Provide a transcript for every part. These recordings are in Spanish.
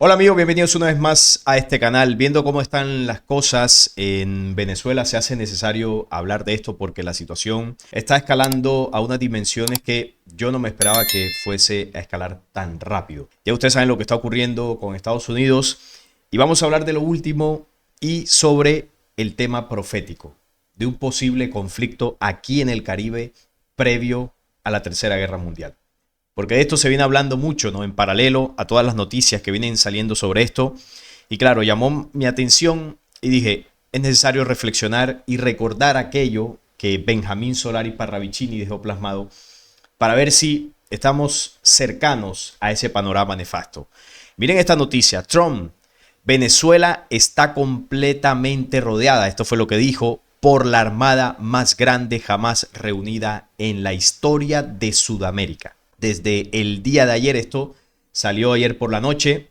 Hola amigos, bienvenidos una vez más a este canal. Viendo cómo están las cosas en Venezuela, se hace necesario hablar de esto porque la situación está escalando a unas dimensiones que yo no me esperaba que fuese a escalar tan rápido. Ya ustedes saben lo que está ocurriendo con Estados Unidos y vamos a hablar de lo último y sobre el tema profético de un posible conflicto aquí en el Caribe previo a la Tercera Guerra Mundial. Porque de esto se viene hablando mucho, ¿no? En paralelo a todas las noticias que vienen saliendo sobre esto. Y claro, llamó mi atención y dije, es necesario reflexionar y recordar aquello que Benjamín Solari Parravicini dejó plasmado para ver si estamos cercanos a ese panorama nefasto. Miren esta noticia, Trump, Venezuela está completamente rodeada, esto fue lo que dijo, por la armada más grande jamás reunida en la historia de Sudamérica. Desde el día de ayer, esto salió ayer por la noche,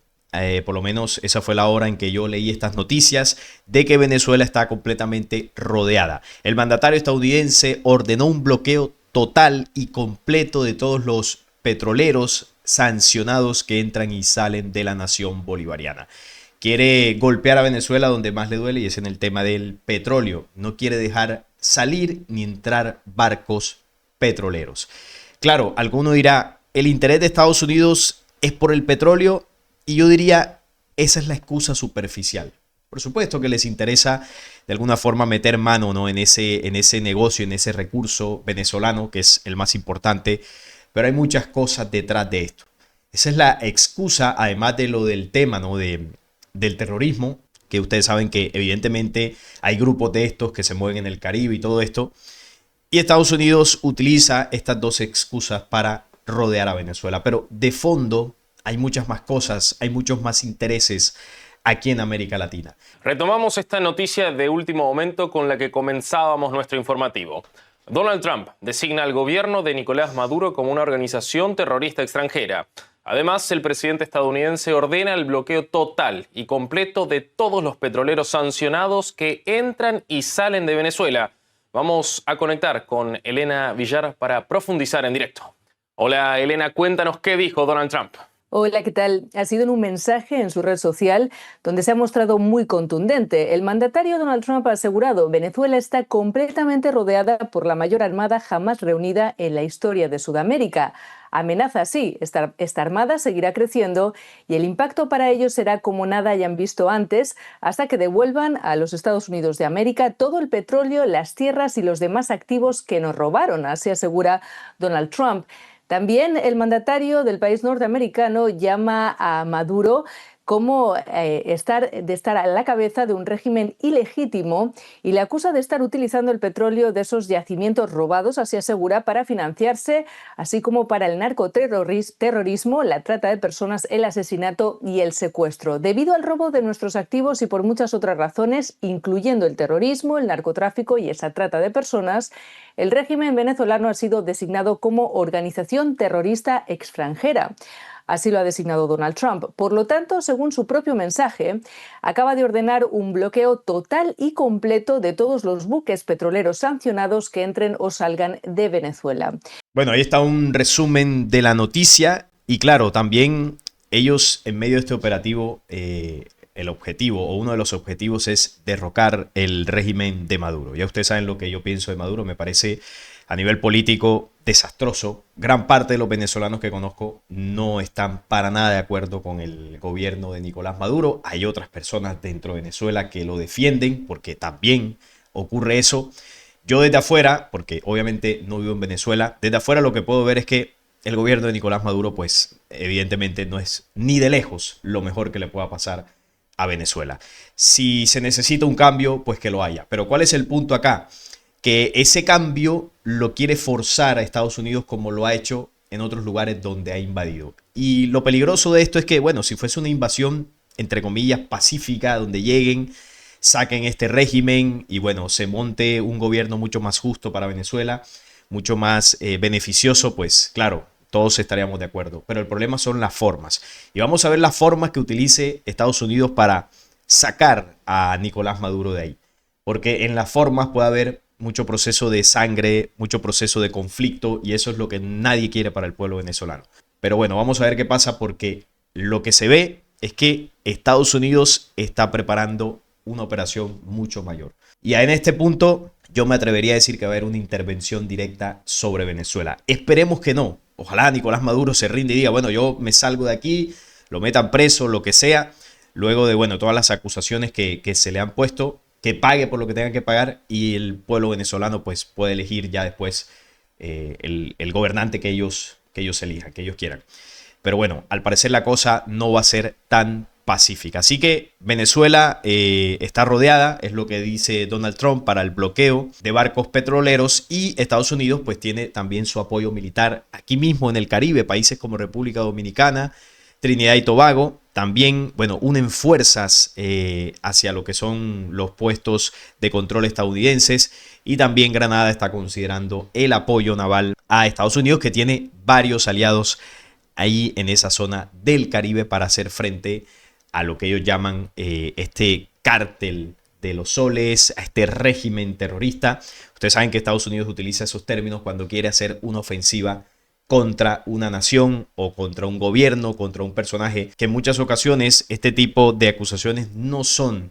por lo menos esa fue la hora en que yo leí estas noticias, de que Venezuela está completamente rodeada. El mandatario estadounidense ordenó un bloqueo total y completo de todos los petroleros sancionados que entran y salen de la nación bolivariana. Quiere golpear a Venezuela donde más le duele y es en el tema del petróleo. No quiere dejar salir ni entrar barcos petroleros. Claro, alguno dirá, el interés de Estados Unidos es por el petróleo y yo diría, esa es la excusa superficial. Por supuesto que les interesa de alguna forma meter mano, ¿no? en ese negocio, en ese recurso venezolano, que es el más importante, pero hay muchas cosas detrás de esto. Esa es la excusa, además de lo del tema, ¿no? Del terrorismo, que ustedes saben que evidentemente hay grupos de estos que se mueven en el Caribe y todo esto. Y Estados Unidos utiliza estas dos excusas para rodear a Venezuela. Pero de fondo hay muchas más cosas, hay muchos más intereses aquí en América Latina. Retomamos esta noticia de último momento con la que comenzábamos nuestro informativo. Donald Trump designa al gobierno de Nicolás Maduro como una organización terrorista extranjera. Además, el presidente estadounidense ordena el bloqueo total y completo de todos los petroleros sancionados que entran y salen de Venezuela. Vamos a conectar con Elena Villar para profundizar en directo. Hola Elena, cuéntanos qué dijo Donald Trump. Hola, ¿qué tal? Ha sido en un mensaje en su red social donde se ha mostrado muy contundente. El mandatario Donald Trump ha asegurado: Venezuela está completamente rodeada por la mayor armada jamás reunida en la historia de Sudamérica. Amenaza así, esta armada seguirá creciendo y el impacto para ellos será como nada hayan visto antes, hasta que devuelvan a los Estados Unidos de América todo el petróleo, las tierras y los demás activos que nos robaron, así asegura Donald Trump. También el mandatario del país norteamericano llama a Maduro como estar a la cabeza de un régimen ilegítimo y le acusa de estar utilizando el petróleo de esos yacimientos robados, así asegura, para financiarse, así como para el narcoterrorismo, la trata de personas, el asesinato y el secuestro. Debido al robo de nuestros activos y por muchas otras razones, incluyendo el terrorismo, el narcotráfico y esa trata de personas, el régimen venezolano ha sido designado como organización terrorista extranjera. Así lo ha designado Donald Trump. Por lo tanto, según su propio mensaje, acaba de ordenar un bloqueo total y completo de todos los buques petroleros sancionados que entren o salgan de Venezuela. Bueno, ahí está un resumen de la noticia y claro, también ellos en medio de este operativo, el objetivo o uno de los objetivos es derrocar el régimen de Maduro. Ya ustedes saben lo que yo pienso de Maduro, me parece a nivel político desastroso. Gran parte de los venezolanos que conozco no están para nada de acuerdo con el gobierno de Nicolás Maduro. Hay otras personas dentro de Venezuela que lo defienden porque también ocurre eso. Yo desde afuera, porque obviamente no vivo en Venezuela, desde afuera lo que puedo ver es que el gobierno de Nicolás Maduro, pues evidentemente no es ni de lejos lo mejor que le pueda pasar a Venezuela. Si se necesita un cambio, pues que lo haya. Pero ¿cuál es el punto acá? Que ese cambio lo quiere forzar a Estados Unidos como lo ha hecho en otros lugares donde ha invadido. Y lo peligroso de esto es que, bueno, si fuese una invasión, entre comillas, pacífica, donde lleguen, saquen este régimen y, bueno, se monte un gobierno mucho más justo para Venezuela, mucho más beneficioso, pues claro, todos estaríamos de acuerdo. Pero el problema son las formas. Y vamos a ver las formas que utilice Estados Unidos para sacar a Nicolás Maduro de ahí. Porque en las formas puede haber mucho proceso de sangre, mucho proceso de conflicto y eso es lo que nadie quiere para el pueblo venezolano. Pero bueno, vamos a ver qué pasa porque lo que se ve es que Estados Unidos está preparando una operación mucho mayor. Y en este punto yo me atrevería a decir que va a haber una intervención directa sobre Venezuela. Esperemos que no. Ojalá Nicolás Maduro se rinde y diga, bueno, yo me salgo de aquí, lo metan preso, lo que sea, luego de, bueno, todas las acusaciones que se le han puesto, que pague por lo que tenga que pagar y el pueblo venezolano pues puede elegir ya después el gobernante que ellos elijan, que ellos quieran. Pero bueno, al parecer la cosa no va a ser tan pacífica. Así que Venezuela está rodeada, es lo que dice Donald Trump, para el bloqueo de barcos petroleros, y Estados Unidos pues tiene también su apoyo militar aquí mismo en el Caribe, países como República Dominicana, Trinidad y Tobago. También, bueno, unen fuerzas hacia lo que son los puestos de control estadounidenses, y también Granada está considerando el apoyo naval a Estados Unidos, que tiene varios aliados ahí en esa zona del Caribe para hacer frente a lo que ellos llaman este cártel de los soles, a este régimen terrorista. Ustedes saben que Estados Unidos utiliza esos términos cuando quiere hacer una ofensiva contra una nación o contra un gobierno, contra un personaje, que en muchas ocasiones este tipo de acusaciones no son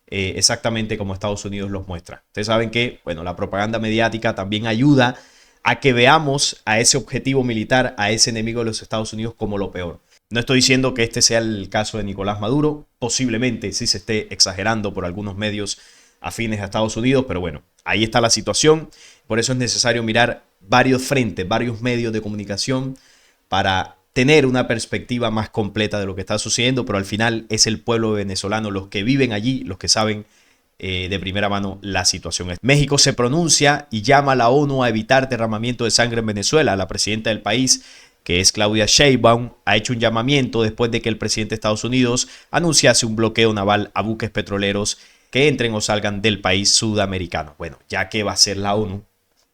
exactamente como Estados Unidos los muestra. Ustedes saben que, bueno, la propaganda mediática también ayuda a que veamos a ese objetivo militar, a ese enemigo de los Estados Unidos como lo peor. No estoy diciendo que este sea el caso de Nicolás Maduro, posiblemente sí se esté exagerando por algunos medios afines a Estados Unidos, pero bueno, ahí está la situación. Por eso es necesario mirar varios frentes, varios medios de comunicación para tener una perspectiva más completa de lo que está sucediendo, pero al final es el pueblo venezolano, los que viven allí, los que saben de primera mano la situación. México se pronuncia y llama a la ONU a evitar derramamiento de sangre en Venezuela. La presidenta del país, que es Claudia Sheinbaum, ha hecho un llamamiento después de que el presidente de Estados Unidos anunciase un bloqueo naval a buques petroleros que entren o salgan del país sudamericano. Bueno, ya que va a ser la ONU,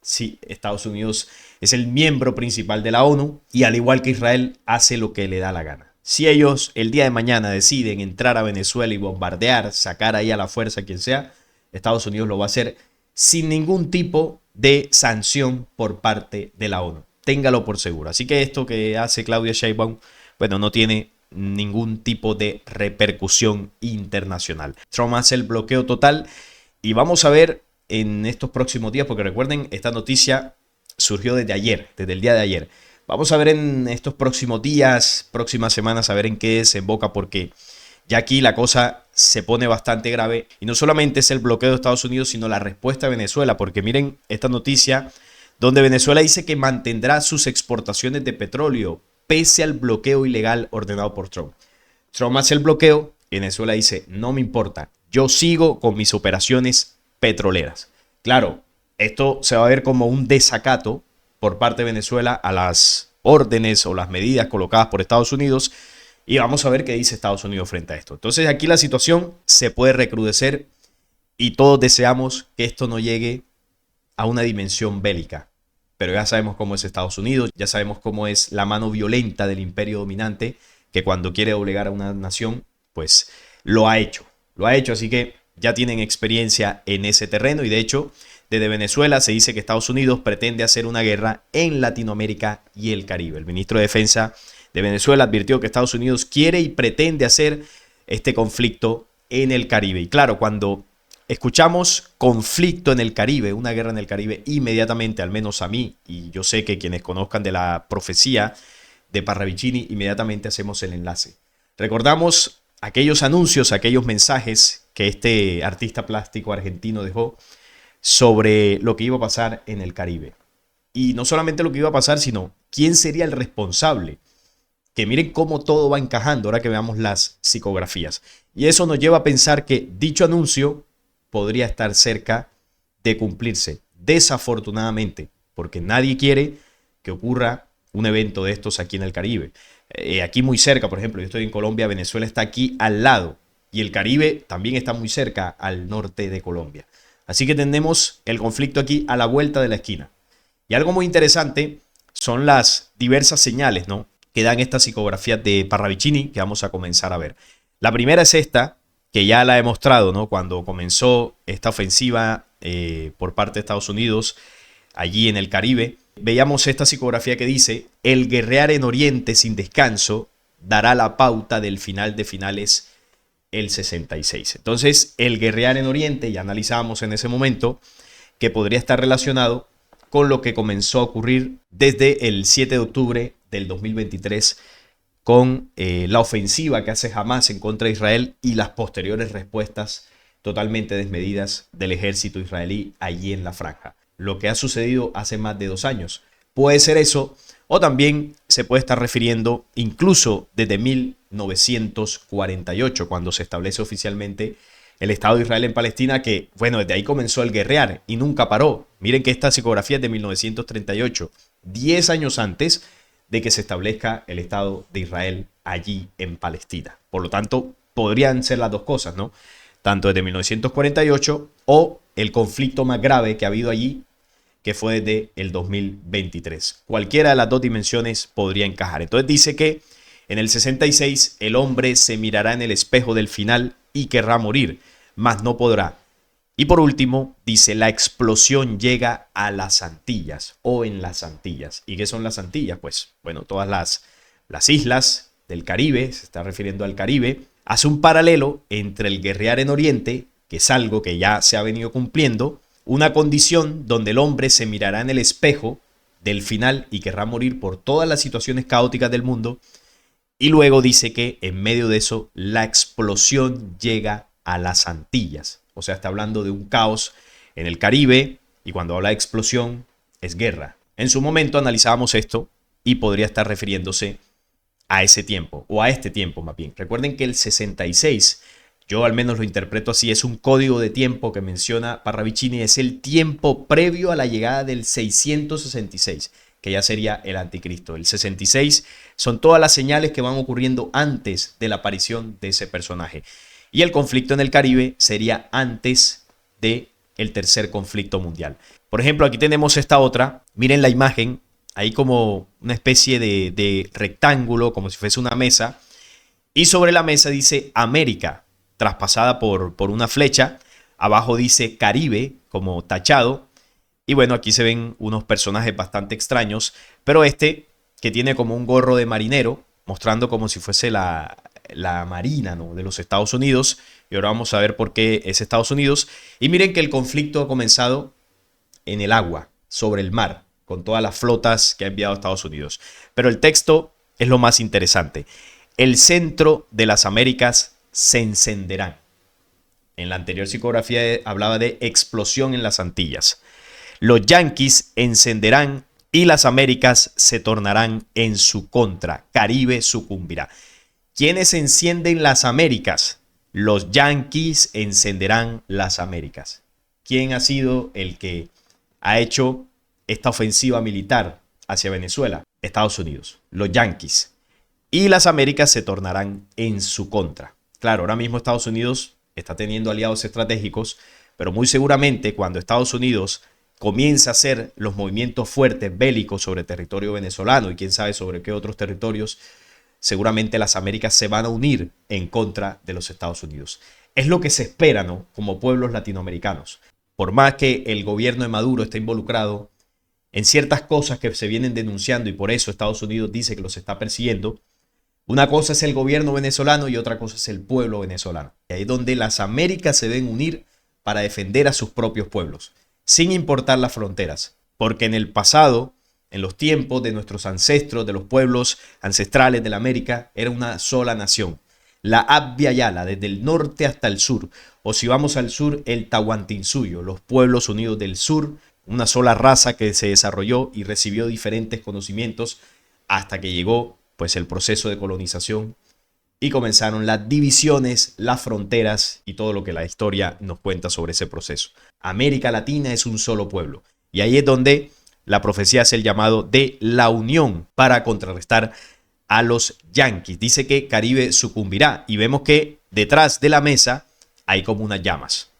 sí, Estados Unidos es el miembro principal de la ONU y, al igual que Israel, hace lo que le da la gana. Si ellos el día de mañana deciden entrar a Venezuela y bombardear, sacar ahí a la fuerza a quien sea, Estados Unidos lo va a hacer sin ningún tipo de sanción por parte de la ONU. Téngalo por seguro. Así que esto que hace Claudia Sheinbaum, bueno, no tiene ningún tipo de repercusión internacional. Trump hace el bloqueo total y vamos a ver en estos próximos días, porque recuerden, esta noticia surgió desde ayer, desde el día de ayer. Vamos a ver en estos próximos días, próximas semanas, a ver en qué desemboca, porque ya aquí la cosa se pone bastante grave. Y no solamente es el bloqueo de Estados Unidos, sino la respuesta de Venezuela, porque miren esta noticia donde Venezuela dice que mantendrá sus exportaciones de petróleo pese al bloqueo ilegal ordenado por Trump. Trump hace el bloqueo y Venezuela dice, no me importa, yo sigo con mis operaciones petroleras. Claro, esto se va a ver como un desacato por parte de Venezuela a las órdenes o las medidas colocadas por Estados Unidos, y vamos a ver qué dice Estados Unidos frente a esto. Entonces aquí la situación se puede recrudecer y todos deseamos que esto no llegue a una dimensión bélica, pero ya sabemos cómo es Estados Unidos, ya sabemos cómo es la mano violenta del imperio dominante, que cuando quiere doblegar a una nación, pues lo ha hecho, así que ya tienen experiencia en ese terreno. Y de hecho, desde Venezuela se dice que Estados Unidos pretende hacer una guerra en Latinoamérica y el Caribe. El ministro de Defensa de Venezuela advirtió que Estados Unidos quiere y pretende hacer este conflicto en el Caribe. Y claro, cuando escuchamos conflicto en el Caribe, una guerra en el Caribe, inmediatamente, al menos a mí, y yo sé que quienes conozcan de la profecía de Parravicini, inmediatamente hacemos el enlace. Recordamos aquellos anuncios, aquellos mensajes que este artista plástico argentino dejó sobre lo que iba a pasar en el Caribe. Y no solamente lo que iba a pasar, sino quién sería el responsable. Que miren cómo todo va encajando ahora que veamos las psicografías. Y eso nos lleva a pensar que dicho anuncio podría estar cerca de cumplirse, desafortunadamente, porque nadie quiere que ocurra un evento de estos aquí en el Caribe. Aquí muy cerca, por ejemplo, yo estoy en Colombia, Venezuela está aquí al lado, y el Caribe también está muy cerca al norte de Colombia. Así que tenemos el conflicto aquí a la vuelta de la esquina. Y algo muy interesante son las diversas señales, ¿no?, que dan estas psicografías de Parravicini, que vamos a comenzar a ver. La primera es esta, que ya la he mostrado, ¿no?, cuando comenzó esta ofensiva por parte de Estados Unidos allí en el Caribe. Veíamos esta psicografía que dice: el guerrear en Oriente sin descanso dará la pauta del final de finales el 66. Entonces, el guerrear en Oriente, ya analizábamos en ese momento, que podría estar relacionado con lo que comenzó a ocurrir desde el 7 de octubre del 2023 con la ofensiva que hace Hamás en contra de Israel y las posteriores respuestas totalmente desmedidas del ejército israelí allí en la franja. Lo que ha sucedido hace más de 2 años. Puede ser eso, o también se puede estar refiriendo incluso desde 1948, cuando se establece oficialmente el Estado de Israel en Palestina, que, bueno, desde ahí comenzó el guerrear y nunca paró. Miren que esta psicografía es de 1938, 10 años antes de que se establezca el Estado de Israel allí en Palestina. Por lo tanto, podrían ser las dos cosas, ¿no? Tanto desde 1948 o el conflicto más grave que ha habido allí, que fue desde el 2023. Cualquiera de las dos dimensiones podría encajar. Entonces dice que en el 66 el hombre se mirará en el espejo del final y querrá morir, mas no podrá. Y por último, dice, la explosión llega a las Antillas o en las Antillas. ¿Y qué son las Antillas? Pues, bueno, todas las islas del Caribe, se está refiriendo al Caribe. Hace un paralelo entre el guerrear en Oriente, que es algo que ya se ha venido cumpliendo, una condición donde el hombre se mirará en el espejo del final y querrá morir por todas las situaciones caóticas del mundo. Y luego dice que en medio de eso la explosión llega a las Antillas. O sea, está hablando de un caos en el Caribe y cuando habla de explosión es guerra. En su momento analizábamos esto y podría estar refiriéndose a ese tiempo o a este tiempo más bien. Recuerden que el 66, yo al menos lo interpreto así, es un código de tiempo que menciona Parravicini, es el tiempo previo a la llegada del 666, que ya sería el anticristo. El 66 son todas las señales que van ocurriendo antes de la aparición de ese personaje. Y el conflicto en el Caribe sería antes del tercer conflicto mundial. Por ejemplo, aquí tenemos esta otra. Miren la imagen. Hay como una especie de rectángulo, como si fuese una mesa. Y sobre la mesa dice América, traspasada por una flecha. Abajo dice Caribe, como tachado. Y bueno, aquí se ven unos personajes bastante extraños. Pero este, que tiene como un gorro de marinero, mostrando como si fuese la marina, ¿no?, de los Estados Unidos. Y ahora vamos a ver por qué es Estados Unidos. Y miren que el conflicto ha comenzado en el agua, sobre el mar, con todas las flotas que ha enviado Estados Unidos. Pero el texto es lo más interesante. El centro de las Américas se encenderán. En la anterior psicografía hablaba de explosión en las Antillas. Los yanquis encenderán y las Américas se tornarán en su contra. Caribe sucumbirá. ¿Quiénes encienden las Américas? Los yanquis encenderán las Américas. ¿Quién ha sido el que ha hecho esta ofensiva militar hacia Venezuela? Estados Unidos, los yanquis. Y las Américas se tornarán en su contra. Claro, ahora mismo Estados Unidos está teniendo aliados estratégicos, pero muy seguramente cuando Estados Unidos comienza a hacer los movimientos fuertes bélicos sobre territorio venezolano y quién sabe sobre qué otros territorios, seguramente las Américas se van a unir en contra de los Estados Unidos. Es lo que se espera, ¿no?, como pueblos latinoamericanos. Por más que el gobierno de Maduro esté involucrado en ciertas cosas que se vienen denunciando y por eso Estados Unidos dice que los está persiguiendo, una cosa es el gobierno venezolano y otra cosa es el pueblo venezolano. Y ahí es donde las Américas se deben unir para defender a sus propios pueblos, sin importar las fronteras. Porque en el pasado, en los tiempos de nuestros ancestros, de los pueblos ancestrales de la América, era una sola nación. La Abya Yala, desde el norte hasta el sur. O si vamos al sur, el Tahuantinsuyo, los pueblos unidos del sur, una sola raza que se desarrolló y recibió diferentes conocimientos hasta que llegó pues el proceso de colonización y comenzaron las divisiones, las fronteras y todo lo que la historia nos cuenta sobre ese proceso. América Latina es un solo pueblo y ahí es donde la profecía hace el llamado de la unión para contrarrestar a los yanquis. Dice que Caribe sucumbirá y vemos que detrás de la mesa hay como unas llamas,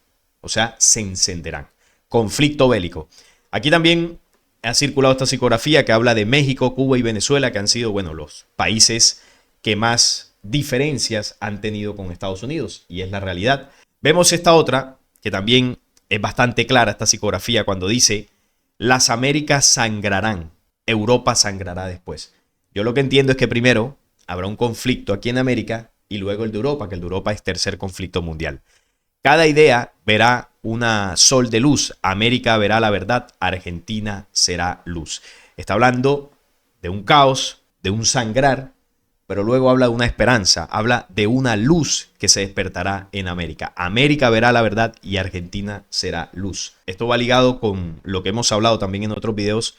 o sea, se encenderán. Conflicto bélico. Aquí también ha circulado esta psicografía que habla de México, Cuba y Venezuela, que han sido, bueno, los países que más diferencias han tenido con Estados Unidos, y es la realidad. Vemos esta otra, que también es bastante clara, esta psicografía, cuando dice, las Américas sangrarán, Europa sangrará después. Yo lo que entiendo es que primero habrá un conflicto aquí en América y luego el de Europa, que el de Europa es tercer conflicto mundial. Cada idea verá una sol de luz. América verá la verdad, Argentina será luz. Está hablando de un caos, de un sangrar, pero luego habla de una esperanza, habla de una luz que se despertará en América. América verá la verdad y Argentina será luz. Esto va ligado con lo que hemos hablado también en otros videos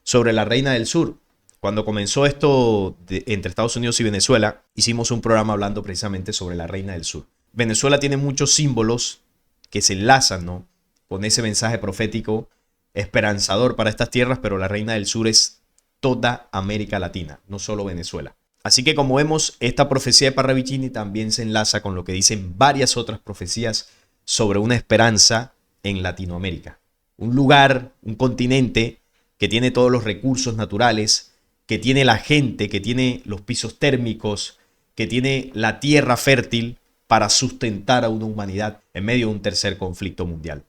sobre la Reina del Sur. Cuando comenzó esto entre Estados Unidos y Venezuela, hicimos un programa hablando precisamente sobre la Reina del Sur. Venezuela tiene muchos símbolos que se enlazan, ¿no?, con ese mensaje profético esperanzador para estas tierras, pero la Reina del Sur es toda América Latina, no solo Venezuela. Así que como vemos, esta profecía de Parravicini también se enlaza con lo que dicen varias otras profecías sobre una esperanza en Latinoamérica. Un lugar, un continente que tiene todos los recursos naturales, que tiene la gente, que tiene los pisos térmicos, que tiene la tierra fértil para sustentar a una humanidad en medio de un tercer conflicto mundial.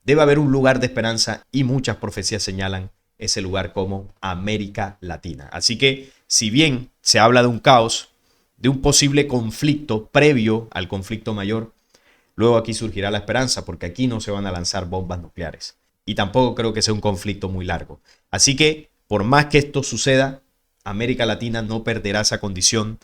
Debe haber un lugar de esperanza y muchas profecías señalan ese lugar como América Latina. Así que, si bien se habla de un caos, de un posible conflicto previo al conflicto mayor, luego aquí surgirá la esperanza, porque aquí no se van a lanzar bombas nucleares. Y tampoco creo que sea un conflicto muy largo. Así que, por más que esto suceda, América Latina no perderá esa condición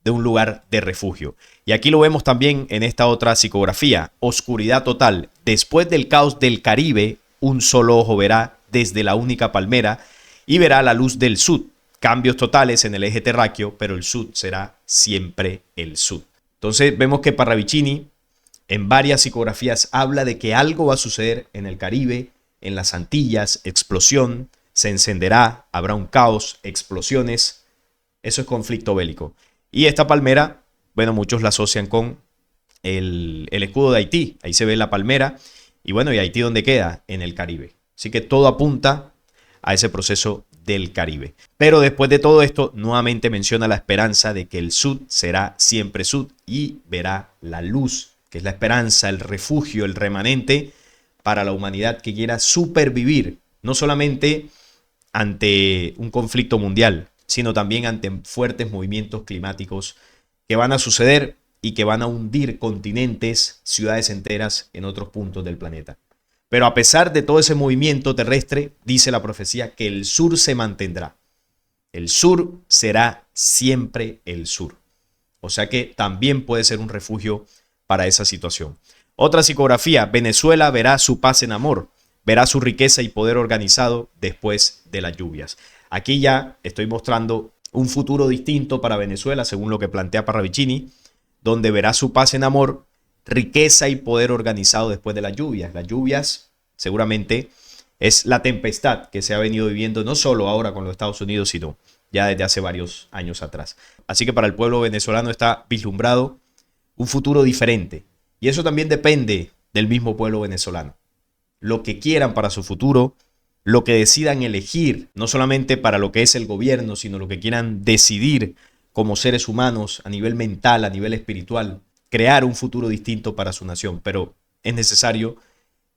de un lugar de refugio. Y aquí lo vemos también en esta otra psicografía. Oscuridad total. Después del caos del Caribe, un solo ojo verá desde la única palmera y verá la luz del sud. Cambios totales en el eje terráqueo, pero el sud será siempre el sud. Entonces vemos que Parravicini en varias psicografías habla de que algo va a suceder en el Caribe, en las Antillas, explosión, se encenderá, habrá un caos, explosiones. Eso es conflicto bélico. Y esta palmera, bueno, muchos la asocian con el escudo de Haití. Ahí se ve la palmera. Y bueno, ¿y Haití dónde queda? En el Caribe. Así que todo apunta a ese proceso del Caribe. Pero después de todo esto, nuevamente menciona la esperanza de que el sud será siempre sud y verá la luz, que es la esperanza, el refugio, el remanente para la humanidad que quiera supervivir, no solamente ante un conflicto mundial, sino también ante fuertes movimientos climáticos que van a suceder y que van a hundir continentes, ciudades enteras en otros puntos del planeta. Pero a pesar de todo ese movimiento terrestre, dice la profecía que el sur se mantendrá. El sur será siempre el sur. O sea que también puede ser un refugio para esa situación. Otra psicografía, Venezuela verá su paz en amor, verá su riqueza y poder organizado después de las lluvias. Aquí ya estoy mostrando un futuro distinto para Venezuela, según lo que plantea Parravicini, donde verá su paz en amor, riqueza y poder organizado después de las lluvias. Las lluvias seguramente es la tempestad que se ha venido viviendo no solo ahora con los Estados Unidos, sino ya desde hace varios años atrás. Así que para el pueblo venezolano está vislumbrado un futuro diferente. Y eso también depende del mismo pueblo venezolano. Lo que quieran para su futuro, lo que decidan elegir, no solamente para lo que es el gobierno, sino lo que quieran decidir como seres humanos a nivel mental, a nivel espiritual, crear un futuro distinto para su nación. Pero es necesario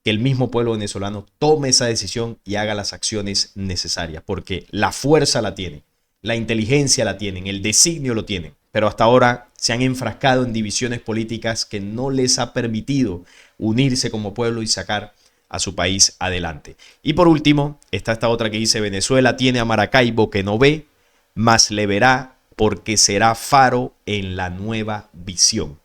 que el mismo pueblo venezolano tome esa decisión y haga las acciones necesarias, porque la fuerza la tiene, la inteligencia la tienen, el designio lo tienen, pero hasta ahora se han enfrascado en divisiones políticas que no les ha permitido unirse como pueblo y sacar a su país adelante. Y por último, está esta otra que dice: Venezuela tiene a Maracaibo que no ve, mas le verá porque será faro en la nueva visión.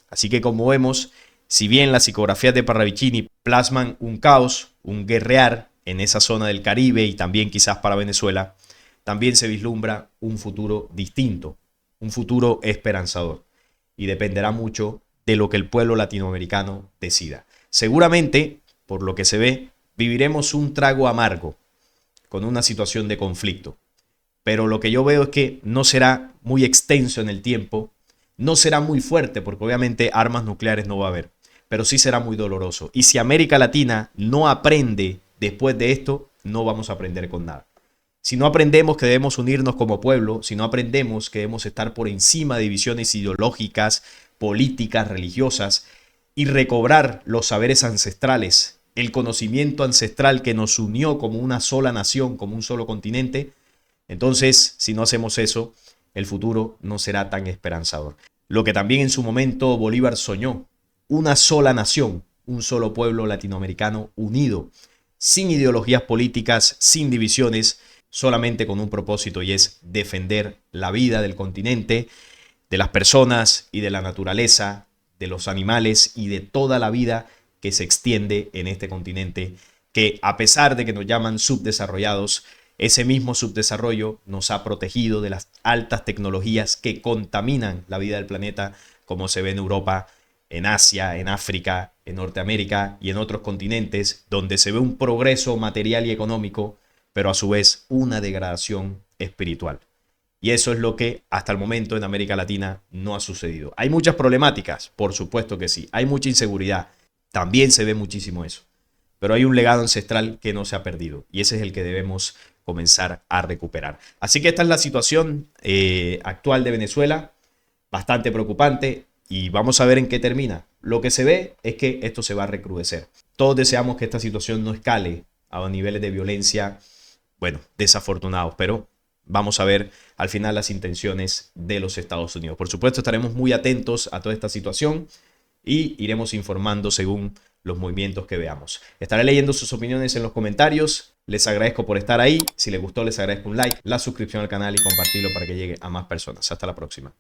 Así que como vemos, si bien las psicografías de Parravicini plasman un caos, un guerrear en esa zona del Caribe y también quizás para Venezuela, también se vislumbra un futuro distinto, un futuro esperanzador. Y dependerá mucho de lo que el pueblo latinoamericano decida. Seguramente, por lo que se ve, viviremos un trago amargo con una situación de conflicto. Pero lo que yo veo es que no será muy extenso en el tiempo, no será muy fuerte, porque obviamente armas nucleares no va a haber, pero sí será muy doloroso. Y si América Latina no aprende después de esto, no vamos a aprender con nada. Si no aprendemos que debemos unirnos como pueblo, si no aprendemos que debemos estar por encima de divisiones ideológicas, políticas, religiosas, y recobrar los saberes ancestrales, el conocimiento ancestral que nos unió como una sola nación, como un solo continente, entonces, si no hacemos eso, el futuro no será tan esperanzador. Lo que también en su momento Bolívar soñó, una sola nación, un solo pueblo latinoamericano unido, sin ideologías políticas, sin divisiones, solamente con un propósito, y es defender la vida del continente, de las personas y de la naturaleza, de los animales y de toda la vida que se extiende en este continente, que a pesar de que nos llaman subdesarrollados, ese mismo subdesarrollo nos ha protegido de las altas tecnologías que contaminan la vida del planeta, como se ve en Europa, en Asia, en África, en Norteamérica y en otros continentes, donde se ve un progreso material y económico, pero a su vez una degradación espiritual. Y eso es lo que hasta el momento en América Latina no ha sucedido. Hay muchas problemáticas, por supuesto que sí. Hay mucha inseguridad, también se ve muchísimo eso. Pero hay un legado ancestral que no se ha perdido, y ese es el que debemos comenzar a recuperar. Así que esta es la situación actual de Venezuela, bastante preocupante, y vamos a ver en qué termina. Lo que se ve es que esto se va a recrudecer. Todos deseamos que esta situación no escale a niveles de violencia, bueno, desafortunados, pero vamos a ver al final las intenciones de los Estados Unidos. Por supuesto, estaremos muy atentos a toda esta situación y iremos informando según los movimientos que veamos. Estaré leyendo sus opiniones en los comentarios. Les agradezco por estar ahí. Si les gustó, les agradezco un like, la suscripción al canal y compartirlo para que llegue a más personas. Hasta la próxima.